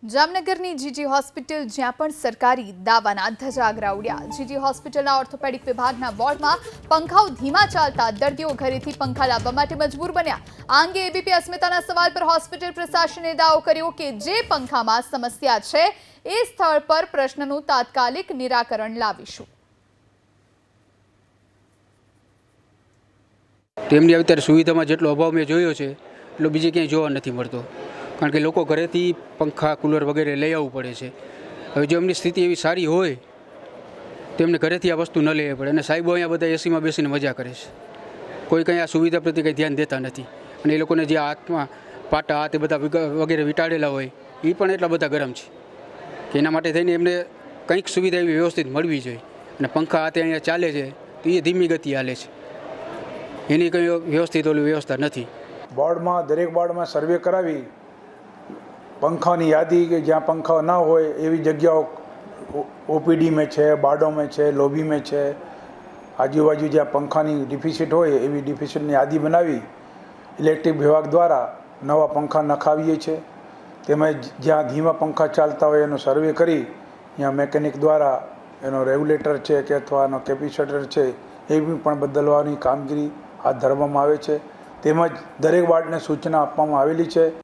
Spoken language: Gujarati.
જામનગરની જીજી હોસ્પિટલ જ્યાં પણ સરકારી દાવાના ધજાગરા ઉડ્યા। જીજી હોસ્પિટલના ઓર્થોપેડિક વિભાગના વોર્ડમાં પંખાઓ ધીમા ચાલતા દર્દીઓ ઘરેથી પંખા લાવવા માટે મજબૂર બન્યા। આ અંગે એબીપી અસ્મિતાના સવાલ પર હોસ્પિટલ પ્રશાસને દાવો કર્યો કે જે પંખામાં સમસ્યા છે એ સ્થળ પર પ્રશ્નનું તાત્કાલિક નિરાકરણ લાવીશું। તેમની અત્યારે સુવિધામાં જેટલો અભાવ મેં જોયો છે એટલો બીજે ક્યાંય જોવા નથી મળતો, કારણ કે લોકો ઘરેથી પંખા કુલર વગેરે લઈ આવવું પડે છે। હવે જો એમની સ્થિતિ એવી સારી હોય તેમને ઘરેથી આ વસ્તુ ન લેવી પડે, અને સાહેબો અહીંયા બધા એસીમાં બેસીને મજા કરે છે, કોઈ કંઈ આ સુવિધા પ્રત્યે કંઈ ધ્યાન દેતા નથી। અને એ લોકોને જે હાથમાં પાટા હાથ એ બધા વગેરે વીંટાળેલા હોય એ પણ એટલા બધા ગરમ છે કે એના માટે થઈને એમને કંઈક સુવિધા એવી વ્યવસ્થિત મળવી જોઈએ। અને પંખા હાથે અહીંયા ચાલે છે તો એ ધીમી ગતિ હાલે છે, એની કંઈ વ્યવસ્થિત ઓલી વ્યવસ્થા નથી। બોર્ડમાં દરેક બોર્ડમાં સર્વે કરાવી પંખાની યાદી કે જ્યાં પંખા ના હોય એવી જગ્યાઓ ઓપીડી में છે, બાર્ડો में છે, લોબી में છે, આજુબાજુ જ્યાં પંખાની ડિફિસિટ હોય એવી ડિફિસિટની યાદી બનાવી ઇલેક્ટ્રિક વિભાગ દ્વારા નવા પંખા નખાવીએ છીએ। તેમજ જ્યાં ધીમા પંખા ચાલતા હોય એનો સર્વે કરી ત્યાં મેકેનિક દ્વારા એનો રેગ્યુલેટર છે કે અથવા એનો કેપેસિટર છે એ પણ બદલવાની કામગીરી હાથ ધરવામાં આવે છે। તેમજ દરેક વોર્ડને સૂચના આપવામાં આવેલી છે।